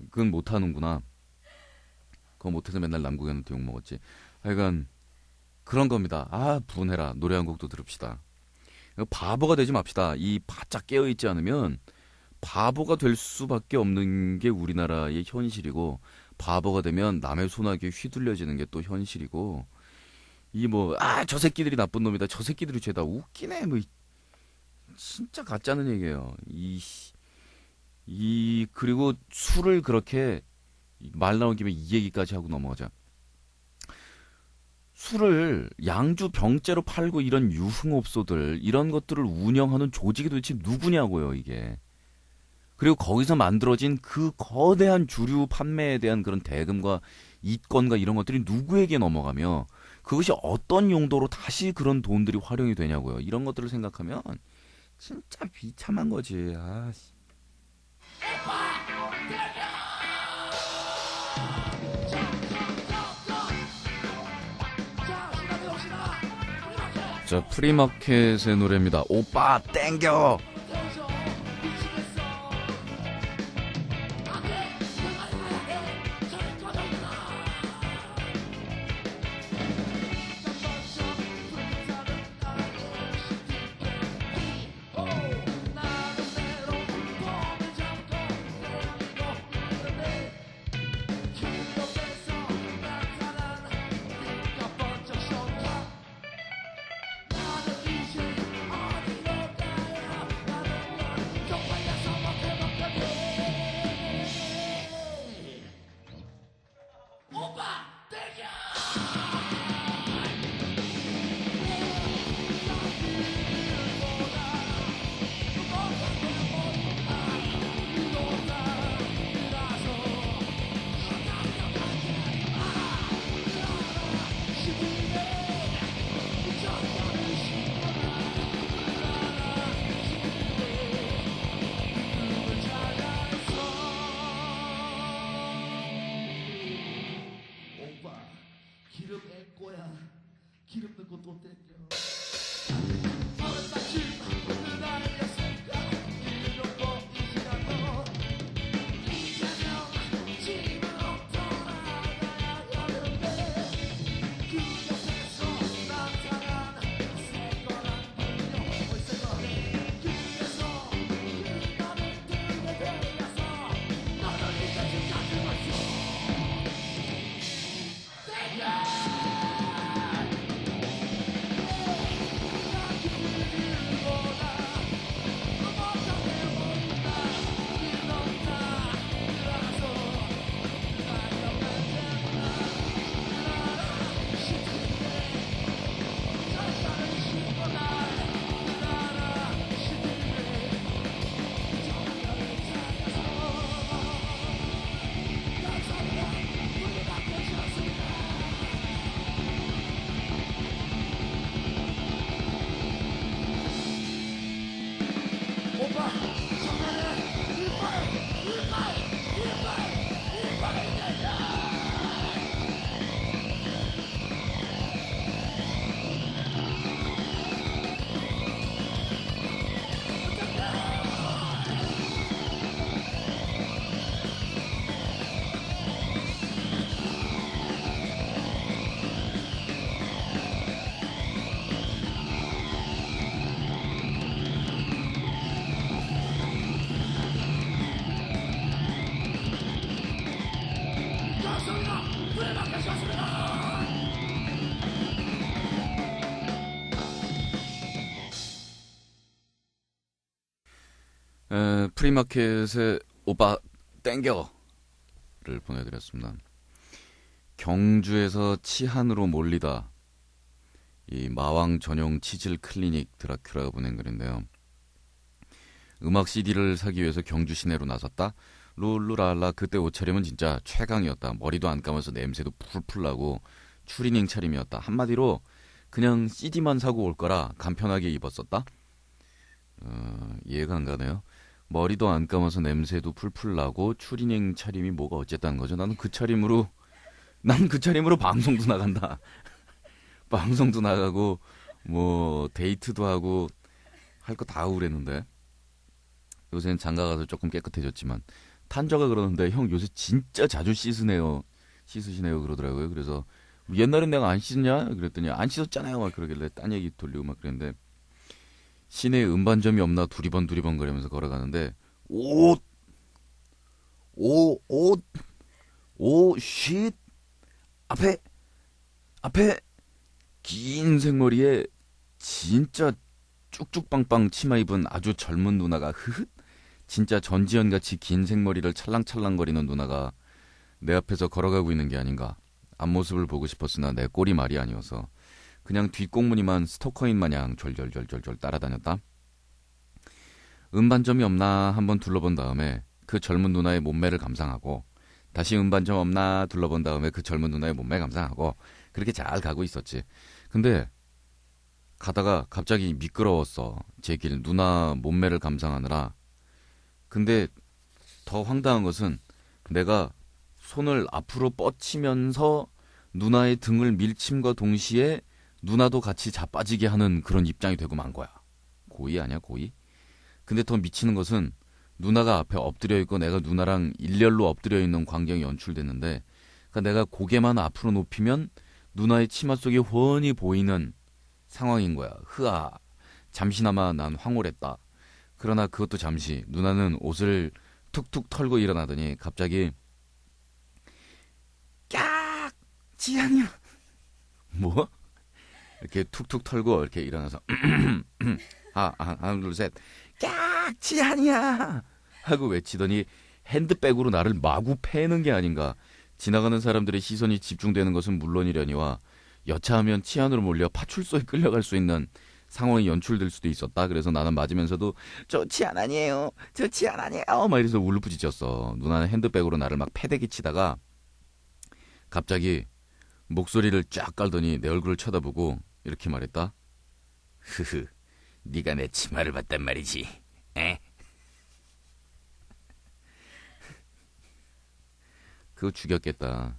그건 못하는구나. 그거 못해서 맨날 남궁현한테 욕먹었지. 하여간 그런 겁니다. 분해라. 노래 한 곡도 들읍시다. 바보가 되지 맙시다. 이 바짝 깨어있지 않으면 바보가 될 수밖에 없는 게 우리나라의 현실이고, 바보가 되면 남의 손아귀에 휘둘려지는 게 또 현실이고, 이 뭐 저 새끼들이 나쁜 놈이다, 저 새끼들이 죄다, 웃기네 뭐 진짜 가짜는 얘기예요. 그리고 술을 그렇게 말 나온 김에 이 얘기까지 하고 넘어가자. 술을 양주 병째로 팔고 이런 유흥업소들, 이런 것들을 운영하는 조직이 도대체 누구냐고요 이게. 그리고 거기서 만들어진 그 거대한 주류 판매에 대한 그런 대금과 이권과 이런 것들이 누구에게 넘어가며 그것이 어떤 용도로 다시 그런 돈들이 활용이 되냐고요. 이런 것들을 생각하면 진짜 비참한 거지. 자, 프리마켓의 노래입니다. 오빠 땡겨. 기름 애꼬야. 기름 넣고 또 땡겨. 프리마켓의 오빠 땡겨를 보내드렸습니다. 경주에서 치한으로 몰리다. 이 마왕 전용 치질 클리닉 드라큘라가 보낸 글인데요. 음악 CD를 사기 위해서 경주 시내로 나섰다. 룰루랄라 그때 옷차림은 진짜 최강이었다. 머리도 안 감아서 냄새도 풀풀 나고 추리닝 차림이었다. 한마디로 그냥 CD만 사고 올 거라 간편하게 입었었다. 이해가 안 가네요. 머리도 안 감아서 냄새도 풀풀 나고 추리닝 차림이 뭐가 어쨌다는 거죠. 난 그 차림으로 방송도 나간다. 방송도 나가고 뭐 데이트도 하고 할 거 다 하고 그랬는데 요새는 장가 가서 조금 깨끗해졌지만 탄저가 그러는데 형 요새 진짜 자주 씻으시네요 그러더라고요. 그래서 옛날엔 내가 안 씻냐 그랬더니 안 씻었잖아요 막 그러길래 딴 얘기 돌리고 막 그랬는데 시내에 음반점이 없나 두리번 거리면서 걸어가는데 쉿 앞에 긴 생머리에 진짜 쭉쭉빵빵 치마 입은 아주 젊은 누나가 진짜 전지현같이 긴 생머리를 찰랑찰랑거리는 누나가 내 앞에서 걸어가고 있는 게 아닌가. 앞모습을 보고 싶었으나 내 꼴이 말이 아니어서 그냥 뒷꽁무니만 스토커인 마냥 졸졸졸졸 따라다녔다. 음반점이 없나 한번 둘러본 다음에 그 젊은 누나의 몸매를 감상하고 다시 음반점 없나 둘러본 다음에 그 젊은 누나의 몸매 감상하고 그렇게 잘 가고 있었지. 근데 가다가 갑자기 미끄러웠어. 제 길 누나 몸매를 감상하느라. 근데 더 황당한 것은 내가 손을 앞으로 뻗치면서 누나의 등을 밀침과 동시에 누나도 같이 자빠지게 하는 그런 입장이 되고 만 거야. 고의 아니야, 고의? 근데 더 미치는 것은 누나가 앞에 엎드려 있고 내가 누나랑 일렬로 엎드려 있는 광경이 연출됐는데, 그러니까 내가 고개만 앞으로 높이면 누나의 치마 속이 훤히 보이는 상황인 거야. 흐아. 잠시나마 난 황홀했다. 그러나 그것도 잠시. 누나는 옷을 툭툭 털고 일어나더니 갑자기 깍! 지안이야. 뭐? 이렇게 툭툭 털고 이렇게 일어나서 하나 둘 셋 깍! 지안이야! 하고 외치더니 핸드백으로 나를 마구 패는 게 아닌가. 지나가는 사람들의 시선이 집중되는 것은 물론이려니와 여차하면 치안으로 몰려 파출소에 끌려갈 수 있는 상황이 연출될 수도 있었다. 그래서 나는 맞으면서도 저 치안 아니에요. 저 치안 아니에요. 막 이래서 울부짖었어. 누나는 핸드백으로 나를 막 패대기 치다가 갑자기 목소리를 쫙 깔더니 내 얼굴을 쳐다보고 이렇게 말했다. 흐흐, 네가 내 치마를 봤단 말이지. 에? 그거 죽였겠다.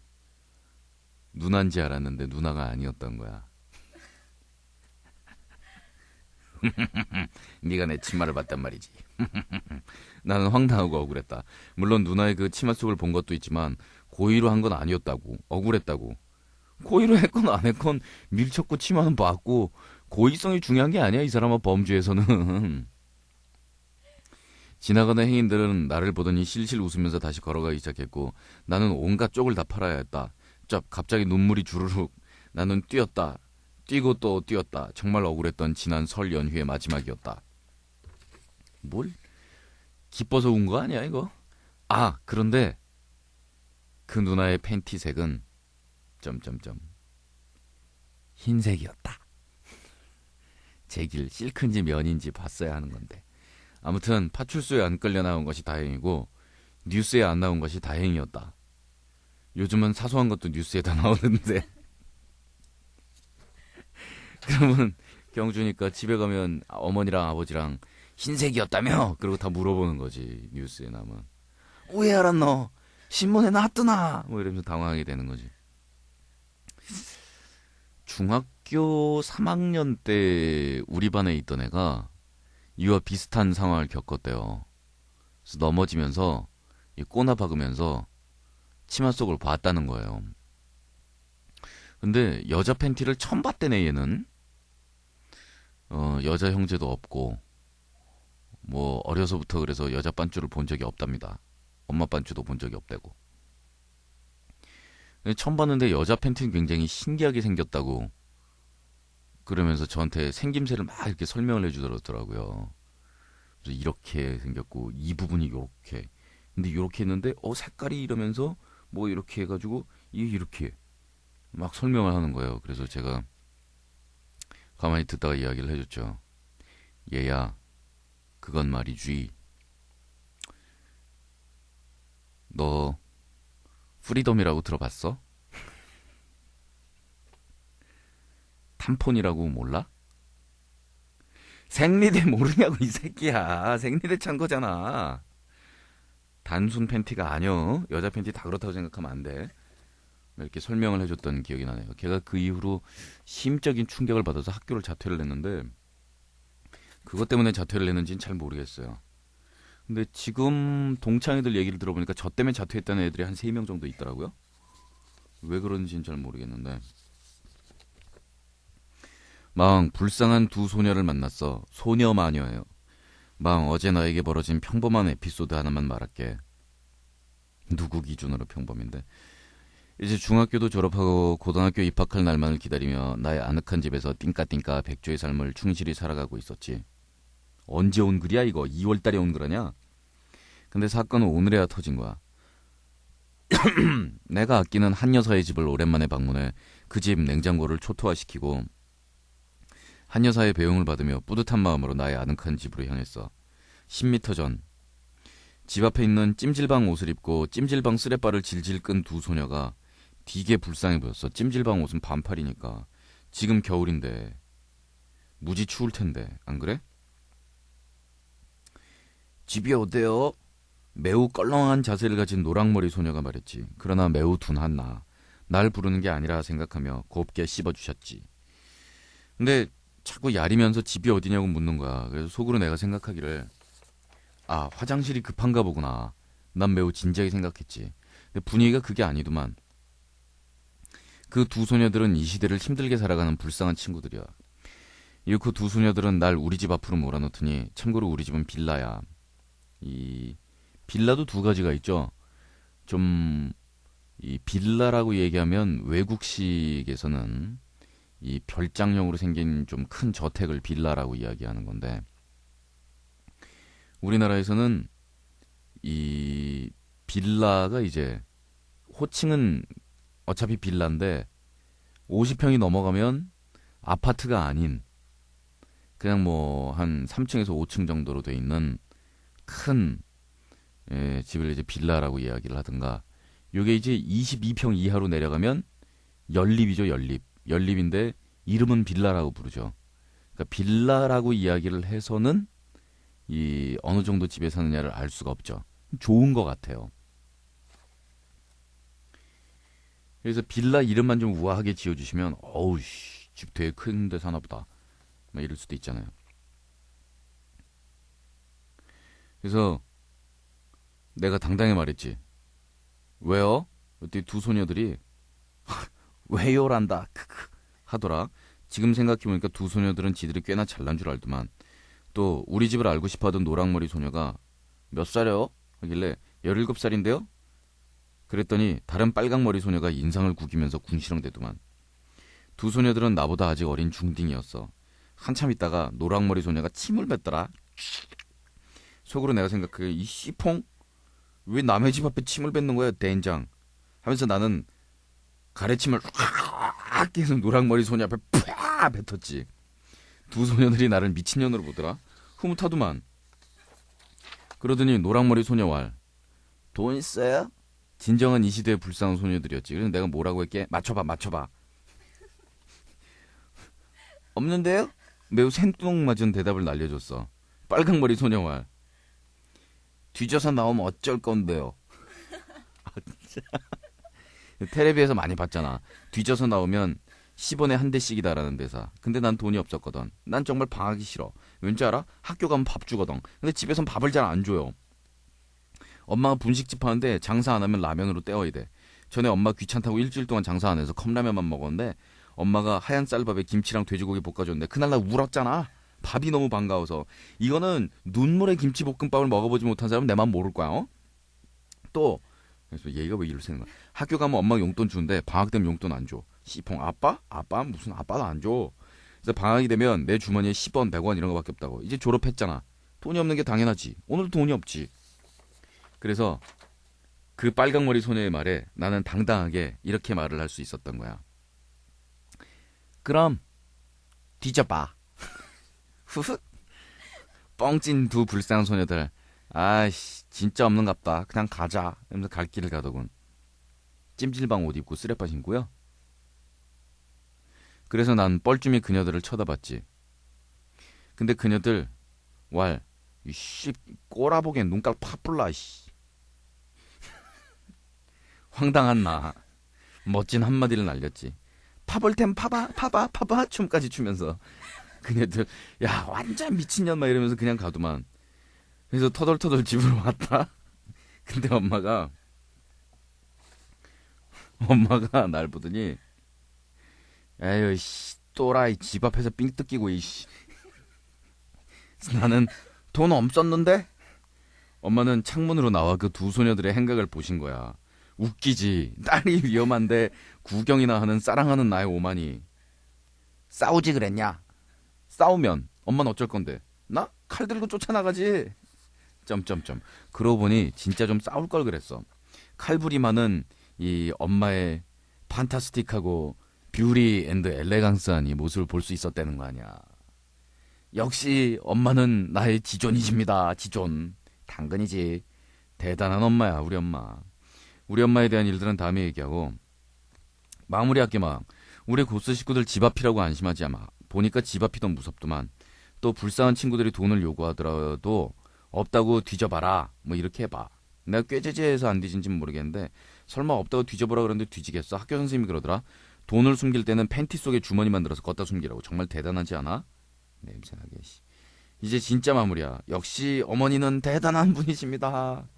누나인지 알았는데 누나가 아니었던 거야. 네가 내 치마를 봤단 말이지. 나는 황당하고 억울했다. 물론 누나의 그 치마 속을 본 것도 있지만 고의로 한 건 아니었다고. 억울했다고. 고의로 했건 안 했건 밀쳤고 치마는 봤고 고의성이 중요한 게 아니야. 이 사람아, 범죄에서는. 지나가는 행인들은 나를 보더니 실실 웃으면서 다시 걸어가기 시작했고 나는 온갖 쪽을 다 팔아야 했다. 갑자기 눈물이 주르륵. 나는 뛰었다. 뛰고 또 뛰었다. 정말 억울했던 지난 설 연휴의 마지막이었다. 뭘? 기뻐서 운 거 아니야 이거? 아, 그런데 그 누나의 팬티색은 점점점 흰색이었다. 제 길 실크인지 면인지 봤어야 하는 건데. 아무튼 파출소에 안 끌려 나온 것이 다행이고 뉴스에 안 나온 것이 다행이었다. 요즘은 사소한 것도 뉴스에 다 나오는데. 그러면 경주니까 집에 가면 어머니랑 아버지랑 흰색이었다며? 그러고 다 물어보는 거지. 뉴스에 나면. 왜 알았노? 신문에 나왔더나? 뭐 이러면서 당황하게 되는 거지. 중학교 3학년 때 우리 반에 있던 애가 이와 비슷한 상황을 겪었대요. 그래서 넘어지면서 꼬나 박으면서 치마 속을 봤다는 거예요. 근데 여자 팬티를 처음 봤대네 얘는. 여자 형제도 없고 뭐 어려서부터 그래서 여자 반주를 본 적이 없답니다. 엄마 반주도 본 적이 없대고. 처음 봤는데 여자 팬티는 굉장히 신기하게 생겼다고 그러면서 저한테 생김새를 막 이렇게 설명을 해주더라고요. 그래서 이렇게 생겼고 이 부분이 이렇게. 근데 이렇게 했는데 색깔이 이러면서 뭐 이렇게 해가지고 이렇게 막 설명을 하는 거예요. 그래서 제가 가만히 듣다가 이야기를 해줬죠. 얘야, 그건 말이지. 너 프리덤이라고 들어봤어? 탐폰이라고 몰라? 생리대 모르냐고 이 새끼야. 생리대 찬 거잖아. 단순 팬티가 아니여. 여자 팬티 다 그렇다고 생각하면 안 돼. 이렇게 설명을 해줬던 기억이 나네요. 걔가 그 이후로 심적인 충격을 받아서 학교를 자퇴를 했는데 그것 때문에 자퇴를 했는지는 잘 모르겠어요. 근데 지금 동창회들 얘기를 들어보니까 저 때문에 자퇴했다는 애들이 한 3명 정도 있더라고요. 왜 그런지는 잘 모르겠는데 막 불쌍한 두 소녀를 만났어. 소녀 마녀예요. 막 어제 나에게 벌어진 평범한 에피소드 하나만 말할게. 누구 기준으로 평범인데. 이제 중학교도 졸업하고 고등학교 입학할 날만을 기다리며 나의 아늑한 집에서 띵까띵까 백조의 삶을 충실히 살아가고 있었지. 언제 온 글이야 이거? 2월달에 온 글이냐? 근데 사건은 오늘에야 터진 거야. 내가 아끼는 한 여사의 집을 오랜만에 방문해 그 집 냉장고를 초토화시키고 한 여사의 배웅을 받으며 뿌듯한 마음으로 나의 아늑한 집으로 향했어. 10m 전 집 앞에 있는 찜질방 옷을 입고 찜질방 쓰레빠를 질질 끈 두 소녀가 되게 불쌍해 보였어. 찜질방 옷은 반팔이니까. 지금 겨울인데 무지 추울 텐데 안 그래? 집이 어때요? 매우 껄렁한 자세를 가진 노랑머리 소녀가 말했지. 그러나 매우 둔한 나. 날 부르는 게 아니라 생각하며 곱게 씹어주셨지. 근데 자꾸 야리면서 집이 어디냐고 묻는 거야. 그래서 속으로 내가 생각하기를 화장실이 급한가 보구나. 난 매우 진지하게 생각했지. 근데 분위기가 그게 아니더만. 그 두 소녀들은 이 시대를 힘들게 살아가는 불쌍한 친구들이야. 이렇게 두 소녀들은 날 우리 집 앞으로 몰아넣더니 참고로 우리 집은 빌라야. 이 빌라도 두 가지가 있죠. 좀 이 빌라라고 얘기하면 외국식에서는 이 별장형으로 생긴 좀 큰 저택을 빌라라고 이야기하는 건데 우리나라에서는 이 빌라가 이제 호칭은 어차피 빌라인데 50평이 넘어가면 아파트가 아닌 그냥 뭐 한 3층에서 5층 정도로 돼 있는 큰 집을 이제 빌라라고 이야기를 하든가 요게 이제 22평 이하로 내려가면 연립이죠, 연립. 연립인데 이름은 빌라라고 부르죠. 그러니까 빌라라고 이야기를 해서는 이 어느 정도 집에 사느냐를 알 수가 없죠. 좋은 것 같아요. 그래서 빌라 이름만 좀 우아하게 지어주시면 어우 집 되게 큰데 사나 보다 막 이럴 수도 있잖아요. 그래서 내가 당당히 말했지. 왜요? 그때 두 소녀들이 왜요란다 크크 하더라. 지금 생각해보니까 두 소녀들은 지들이 꽤나 잘난 줄 알더만. 또 우리 집을 알고 싶어하던 노랑머리 소녀가 몇 살이요? 하길래 17살인데요? 그랬더니 다른 빨강머리 소녀가 인상을 구기면서 궁시렁대더만. 두 소녀들은 나보다 아직 어린 중딩이었어. 한참 있다가 노랑머리 소녀가 침을 뱉더라. 속으로 내가 생각해. 이 씨퐁? 왜 남의 집 앞에 침을 뱉는 거야 된장 하면서 나는 가래침을 확 해서 노랑머리 소녀 앞에 팍 뱉었지. 두 소녀들이 나를 미친년으로 보더라. 흐뭇하더만. 그러더니 노랑머리 소녀 왈 돈 있어요? 진정한 이 시대의 불쌍한 소녀들이었지. 그래서 내가 뭐라고 했게? 맞춰봐. 없는데요? 매우 생뚱맞은 대답을 날려줬어. 빨강머리 소녀 왈 뒤져서 나오면 어쩔 건데요. 텔레비에서 많이 봤잖아. 뒤져서 나오면 10원에 한 대씩이다라는 대사. 근데 난 돈이 없었거든. 난 정말 방학이 싫어. 왠지 알아? 학교 가면 밥 주거든. 근데 집에선 밥을 잘 안 줘요. 엄마가 분식집 하는데 장사 안 하면 라면으로 때워야 돼. 전에 엄마 귀찮다고 일주일 동안 장사 안 해서 컵라면만 먹었는데 엄마가 하얀 쌀밥에 김치랑 돼지고기 볶아줬는데 그날 나 울었잖아. 밥이 너무 반가워서. 이거는 눈물의 김치볶음밥을 먹어보지 못한 사람은 내 맘 모를 거야. 어? 또 그래서 얘가 왜 이럴 생각? 학교 가면 엄마가 용돈 주는데 방학 되면 용돈 안 줘. 씨퐁 아빠? 아빠 무슨 아빠도 안 줘. 그래서 방학이 되면 내 주머니에 10원, 100원 이런 거밖에 없다고. 이제 졸업했잖아. 돈이 없는 게 당연하지. 오늘도 돈이 없지. 그래서 그 빨강머리 소녀의 말에 나는 당당하게 이렇게 말을 할 수 있었던 거야. 그럼 뒤져봐. 후후. 뻥찐 두 불쌍한 소녀들. 아이씨 진짜 없는갑다. 그냥 가자. 이러면서 갈 길을 가더군. 찜질방 옷 입고 쓰레빠 신고요. 그래서 난 뻘쭘히 그녀들을 쳐다봤지. 근데 그녀들 왈 이씨 꼬라보기엔 눈깔 팍불라 이씨. 황당한 나 멋진 한마디를 날렸지. 파볼템 파봐 춤까지 추면서 그녀들 야 완전 미친년 막 이러면서 그냥 가더만. 그래서 터덜터덜 집으로 왔다. 근데 엄마가 날 보더니 에휴 씨 또라이 집 앞에서 삥 뜯기고 이씨. 나는 돈 없었는데? 엄마는 창문으로 나와 그 두 소녀들의 행각을 보신 거야. 웃기지. 딸이 위험한데 구경이나 하는 사랑하는 나의 오만이. 싸우지 그랬냐? 싸우면 엄마는 어쩔 건데? 나? 칼 들고 쫓아나가지. 점점점. 그러고 보니 진짜 좀 싸울 걸 그랬어. 칼부림하는 이 엄마의 판타스틱하고 뷰티 앤드 엘레강스한 이 모습을 볼 수 있었다는 거 아니야. 역시 엄마는 나의 지존이십니다. 지존. 당근이지. 대단한 엄마야 우리 엄마. 우리 엄마에 대한 일들은 다음에 얘기하고 마무리할게. 막 우리 고스 식구들 집 앞이라고 안심하지 마. 보니까 집 앞이 더 무섭더만. 또 불쌍한 친구들이 돈을 요구하더라도 없다고 뒤져봐라 뭐 이렇게 해봐. 내가 꾀죄죄해서 안 뒤진지는 모르겠는데 설마 없다고 뒤져보라 그러는데 뒤지겠어? 학교 선생님이 그러더라. 돈을 숨길 때는 팬티 속에 주머니 만들어서 걷다 숨기라고. 정말 대단하지 않아? 냄새나게. 이제 진짜 마무리야. 역시 어머니는 대단한 분이십니다.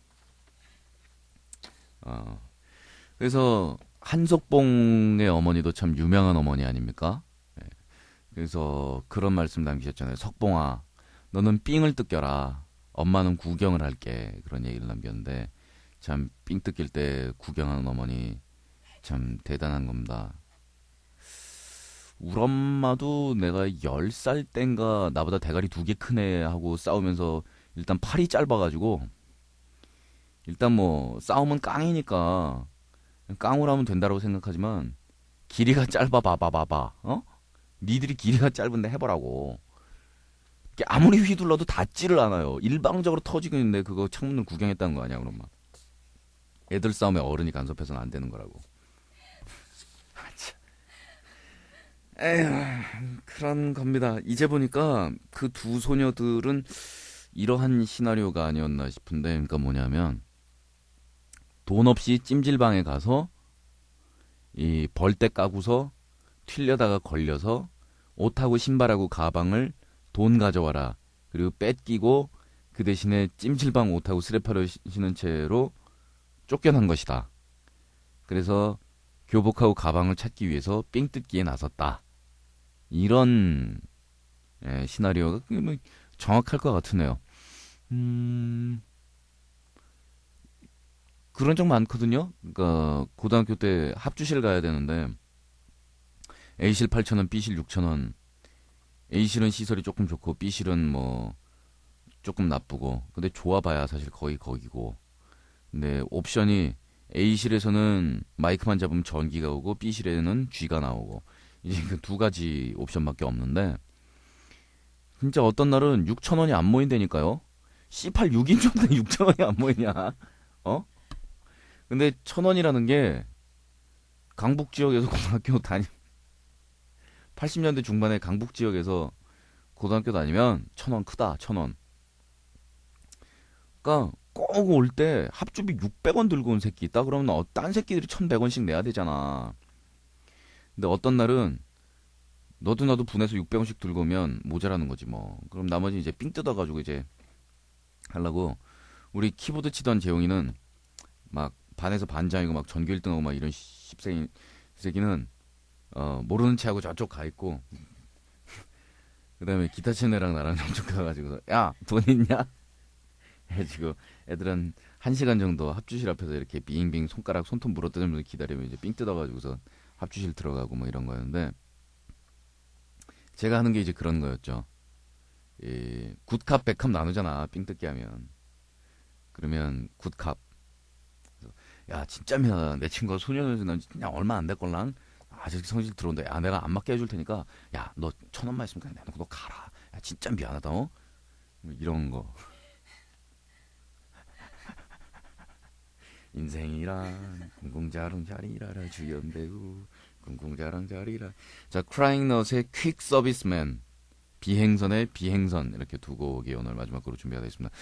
그래서 한석봉의 어머니도 참 유명한 어머니 아닙니까? 네. 그래서 그런 말씀 남기셨잖아요. 석봉아, 너는 삥을 뜯겨라. 엄마는 구경을 할게. 그런 얘기를 남겼는데 참 삥 뜯길 때 구경하는 어머니 참 대단한 겁니다. 우리 엄마도 내가 10살 땐가 나보다 대가리 2개 큰 애하고 싸우면서 일단 팔이 짧아가지고 일단 뭐 싸움은 깡이니까 깡으로 하면 된다고 생각하지만 길이가 짧아 봐봐. 니들이 길이가 짧은데 해보라고. 아무리 휘둘러도 닿지를 않아요. 일방적으로 터지고 있는데 그거 창문을 구경했다는 거 아니야 그럼 막. 애들 싸움에 어른이 간섭해서는 안 되는 거라고. 에휴, 그런 겁니다. 이제 보니까 그 두 소녀들은 이러한 시나리오가 아니었나 싶은데, 그러니까 뭐냐면 돈 없이 찜질방에 가서 이 벌떼 까고서 튀려다가 걸려서 옷하고 신발하고 가방을 돈 가져와라. 그리고 뺏기고 그 대신에 찜질방 옷하고 스레퍼를 신은 채로 쫓겨난 것이다. 그래서 교복하고 가방을 찾기 위해서 삥 뜯기에 나섰다. 이런 시나리오가 정확할 것 같으네요. 그런 적 많거든요. 그러니까 고등학교 때 합주실 가야 되는데 A실 8,000원, B실 6,000원. A실은 시설이 조금 좋고 B실은 뭐 조금 나쁘고. 근데 좋아봐야 사실 거의 거기고. 근데 옵션이 A실에서는 마이크만 잡으면 전기가 오고 B실에는 G가 나오고 이제 그 두 가지 옵션밖에 없는데 진짜 어떤 날은 6,000원이 안 모인다니까요. C8 6인조인데 6,000원이 안 모이냐? 근데 1,000원이라는 게 강북 지역에서 고등학교 80년대 중반에 강북 지역에서 고등학교 다니면 1,000원 크다. 1,000원. 그러니까 꼭 올 때 합주비 600원 들고 온 새끼 있다 그러면 딴 새끼들이 1,100원씩 내야 되잖아. 근데 어떤 날은 너도 나도 분해서 600원씩 들고 오면 모자라는 거지 뭐. 그럼 나머지 이제 삥 뜯어가지고 이제 하려고. 우리 키보드 치던 재용이는 막 반에서 반장이고 막 전교 1등하고 막 이런 새끼는 모르는 체하고 저쪽 가 있고 그 다음에 기타 치는 애랑 나랑 저쪽 가가지고 야 돈 있냐? 해가지고 애들은 1시간 정도 합주실 앞에서 이렇게 빙빙 손가락 손톱 물어뜯으면서 기다리면 이제 삥 뜯어가지고서 합주실 들어가고 뭐 이런 거였는데 제가 하는 게 이제 그런 거였죠. 굿캅 백캅 나누잖아 삥 뜯기 하면. 그러면 굿캅 야 진짜 미안하다 내 친구가 소년에서 난 그냥 얼마 안 됐걸랑 아직 성질 들어온다. 야 내가 안 맞게 해줄 테니까 야 너 1,000원만 있으면 그냥 내놓고 너 가라. 야 진짜 미안하다. 뭐 이런 거. 인생이란 궁궁자랑자리라라 주연배우 궁궁자랑자리라. 자 크라잉넛의 퀵 서비스맨 비행선의 비행선 이렇게 두 곡이 오늘 마지막 곡으로 준비가 되어 있습니다.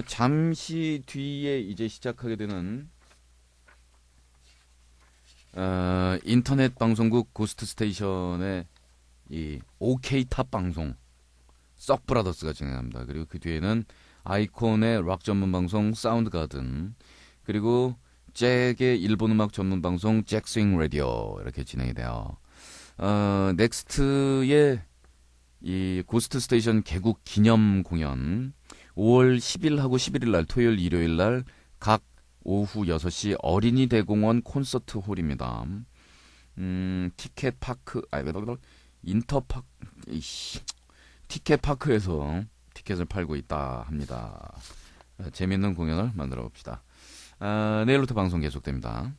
잠시 뒤에 이제 시작하게 되는 인터넷 방송국 고스트 스테이션의 이 OK 탑 방송 썩 브라더스가 진행합니다. 그리고 그 뒤에는 아이콘의 락 전문 방송 사운드 가든 그리고 잭의 일본 음악 전문 방송 잭 스윙 라디오 이렇게 진행이 돼요. 넥스트의 이 고스트 스테이션 개국 기념 공연 5월 10일하고 11일 날 토요일 일요일 날 각 오후 6시 어린이 대공원 콘서트 홀입니다. 티켓 파크 인터파크 티켓 파크에서 티켓을 팔고 있다 합니다. 재밌는 공연을 만들어 봅시다. 내일부터 방송 계속됩니다.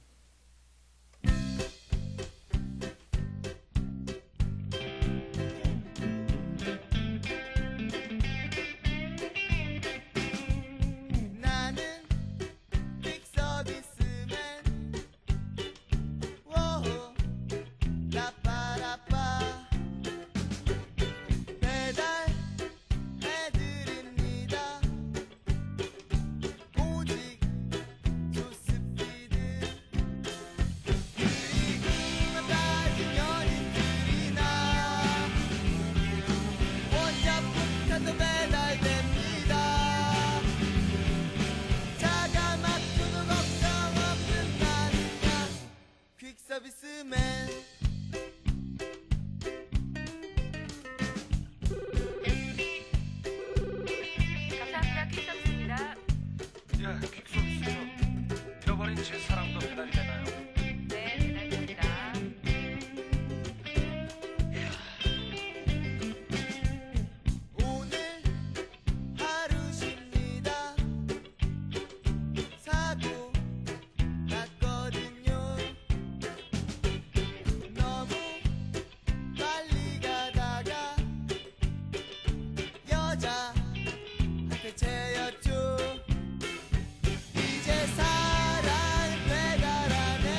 나는 빅 서비스맨 워호 라빠라빠 배달해드립니다. 오직 조스피드 서비스맨 감사합니다. 퀵서비스입니다. 예, 퀵서비스요. 잃어버린 제 사랑도 배달이 되나요? 네, 배달됩니다. 오늘 하루 쉽니다 사고 났거든요 너무 빨리 가다가 여자한테 채였죠 이제 사랑 배달하네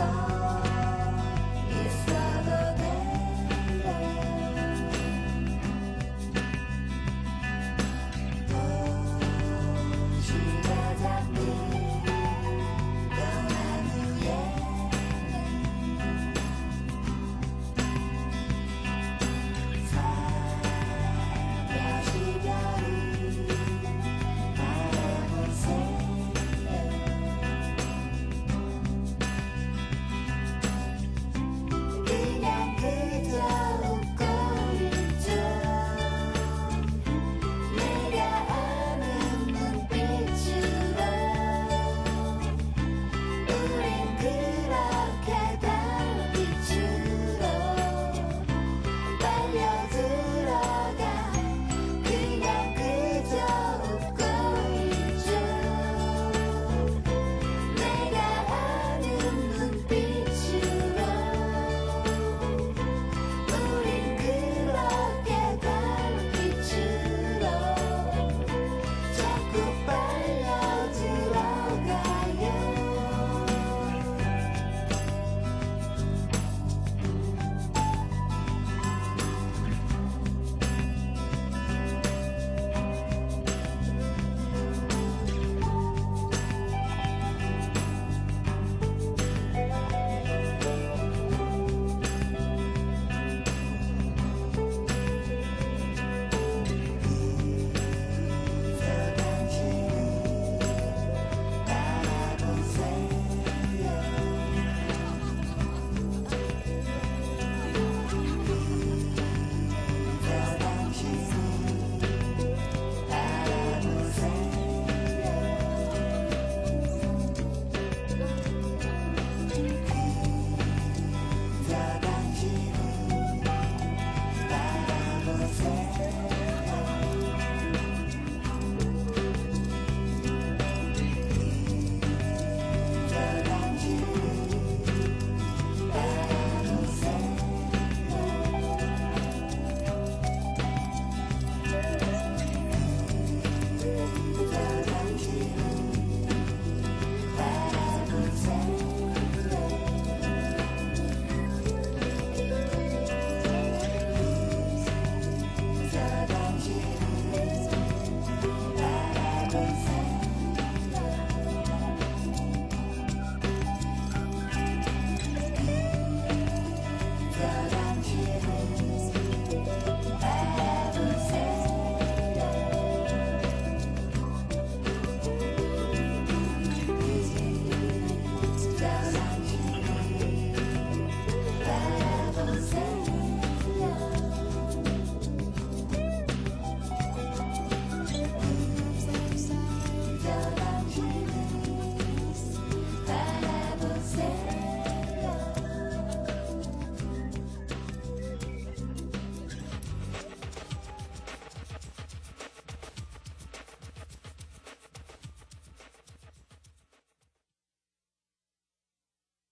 있어